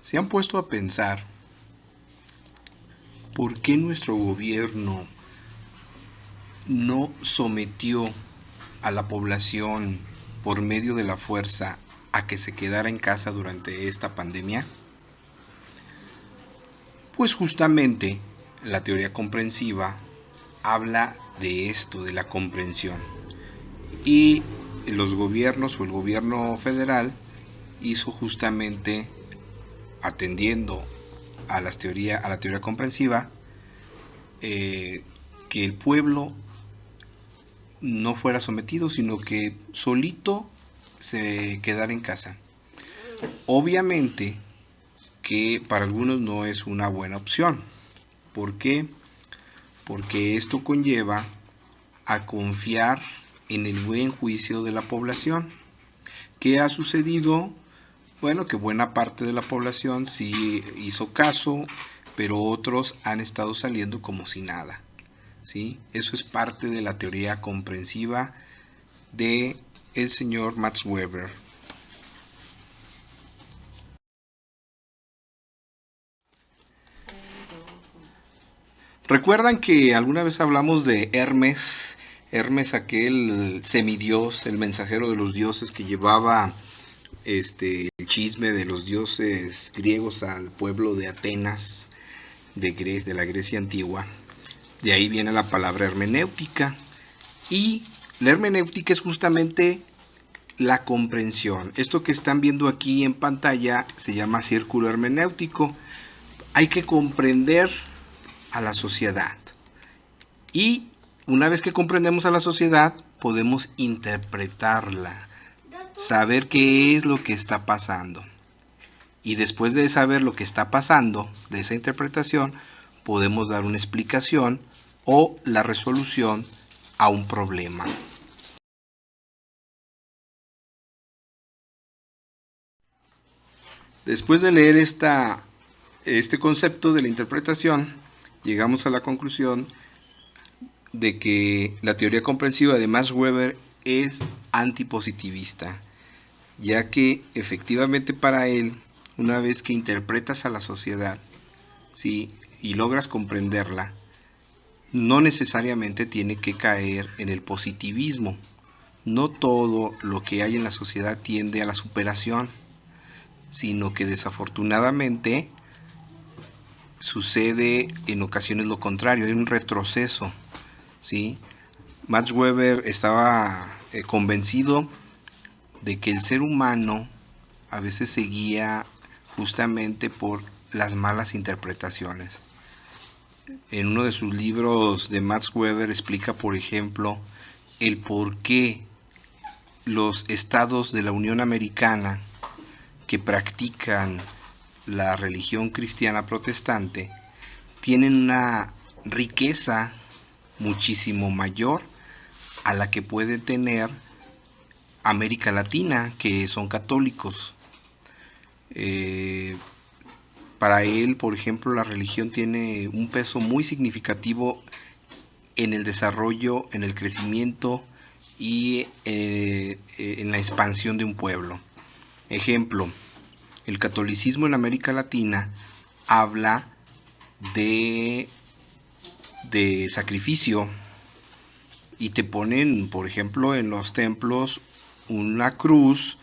¿Se han puesto a pensar por qué nuestro gobierno no sometió a la población por medio de la fuerza a que se quedara en casa durante esta pandemia? Pues justamente la teoría comprensiva habla de esto, de la comprensión. Y los gobiernos o el gobierno federal hizo justamente, atendiendo a la teoría comprensiva, que el pueblo no fuera sometido, sino que solito se quedara en casa. Obviamente que para algunos no es una buena opción. ¿Por qué? Porque esto conlleva a confiar en el buen juicio de la población. ¿Qué ha sucedido? Bueno, que buena parte de la población sí hizo caso, pero otros han estado saliendo como si nada, ¿sí? Eso es parte de la teoría comprensiva de el señor Max Weber. ¿Recuerdan que alguna vez hablamos de Hermes? Hermes, aquel semidios, el mensajero de los dioses que llevaba el chisme de los dioses griegos al pueblo de Atenas, de la Grecia antigua. De ahí viene la palabra hermenéutica. Y la hermenéutica es justamente la comprensión. Esto que están viendo aquí en pantalla se llama círculo hermenéutico. Hay que comprender a la sociedad. Y una vez que comprendemos a la sociedad, podemos interpretarla, saber qué es lo que está pasando. Y después de saber lo que está pasando, de esa interpretación, podemos dar una explicación o la resolución a un problema. Después de leer este concepto de la interpretación, llegamos a la conclusión de que la teoría comprensiva de Max Weber es antipositivista, ya que efectivamente para él, una vez que interpretas a la sociedad, ¿sí?, y logras comprenderla, no necesariamente tiene que caer en el positivismo. No todo lo que hay en la sociedad tiende a la superación, sino que desafortunadamente sucede en ocasiones lo contrario, hay un retroceso, ¿sí? Max Weber estaba convencido de que el ser humano a veces se guía justamente por las malas interpretaciones. En uno de sus libros de Max Weber explica, por ejemplo, el por qué los estados de la Unión Americana que practican la religión cristiana protestante tienen una riqueza muchísimo mayor a la que puede tener América Latina, que son católicos. Para él, por ejemplo, la religión tiene un peso muy significativo en el desarrollo, en el crecimiento y en la expansión de un pueblo. Ejemplo, el catolicismo en América Latina habla de sacrificio y te ponen, por ejemplo, en los templos una cruz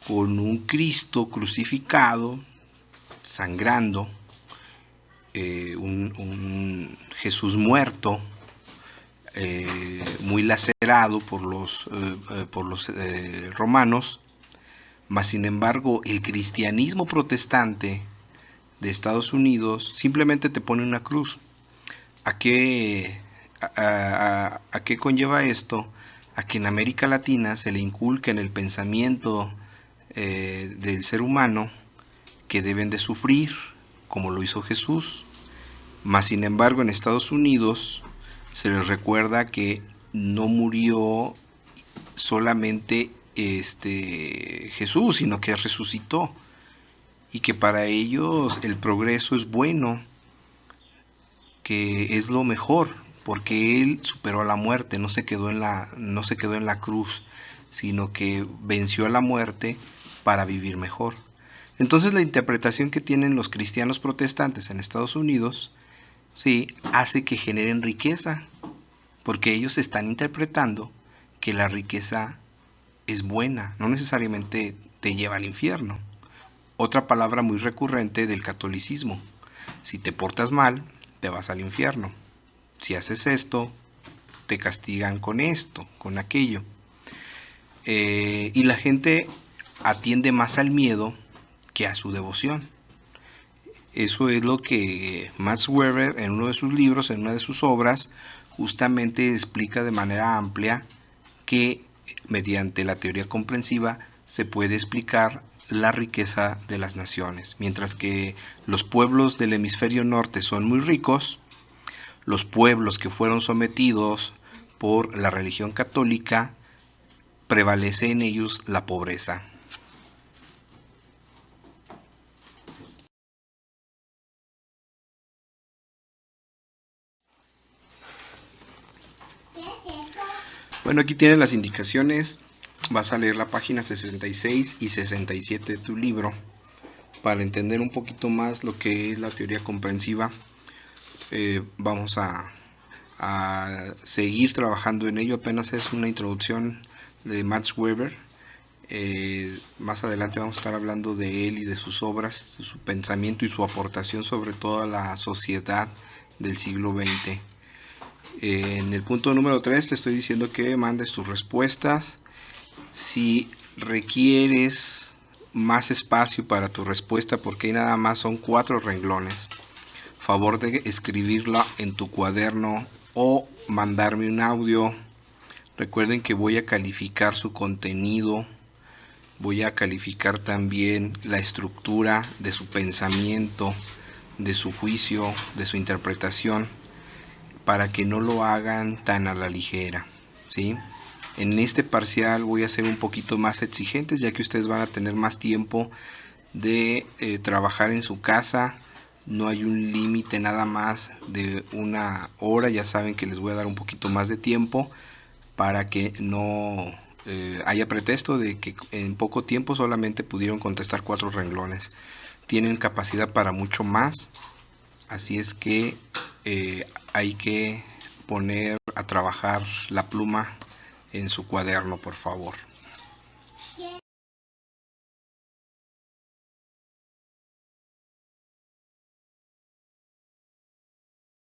con un Cristo crucificado, sangrando, un Jesús muerto, muy lacerado por los romanos. Mas sin embargo, el cristianismo protestante de Estados Unidos simplemente te pone una cruz. ¿A qué conlleva esto? A que en América Latina se le inculca en el pensamiento del ser humano que deben de sufrir, como lo hizo Jesús. Mas sin embargo, en Estados Unidos se les recuerda que no murió solamente Jesús, sino que resucitó, y que para ellos el progreso es bueno, que es lo mejor, porque él superó a la muerte, no se quedó en la cruz, sino que venció a la muerte para vivir mejor. Entonces la interpretación que tienen los cristianos protestantes en Estados Unidos, sí, hace que generen riqueza, porque ellos están interpretando que la riqueza es buena, no necesariamente te lleva al infierno. Otra palabra muy recurrente del catolicismo: si te portas mal, te vas al infierno. Si haces esto, te castigan con esto, con aquello. Y la gente atiende más al miedo que a su devoción. Eso es lo que Max Weber, en uno de sus libros, en una de sus obras, justamente explica de manera amplia que mediante la teoría comprensiva se puede explicar la riqueza de las naciones. Mientras que los pueblos del hemisferio norte son muy ricos, los pueblos que fueron sometidos por la religión católica, prevalece en ellos la pobreza. Bueno, aquí tienes las indicaciones. Vas a leer la página 66 y 67 de tu libro para entender un poquito más lo que es la teoría comprensiva. Vamos a seguir trabajando en ello. Apenas es una introducción de Max Weber. Más adelante vamos a estar hablando de él y de sus obras, de su pensamiento y su aportación sobre toda la sociedad del siglo XX. En el punto número 3 te estoy diciendo que mandes tus respuestas. Si requieres más espacio para tu respuesta, porque nada más son 4 renglones, favor de escribirla en tu cuaderno o mandarme un audio. Recuerden que voy a calificar su contenido, voy a calificar también la estructura de su pensamiento, de su juicio, de su interpretación, para que no lo hagan tan a la ligera, ¿sí? En este parcial voy a ser un poquito más exigentes, ya que ustedes van a tener más tiempo de trabajar en su casa. No hay un límite nada más de 1 hora. Ya saben que les voy a dar un poquito más de tiempo para que no haya pretexto de que en poco tiempo solamente pudieron contestar 4 renglones. Tienen capacidad para mucho más, así es que hay que poner a trabajar la pluma en su cuaderno, por favor.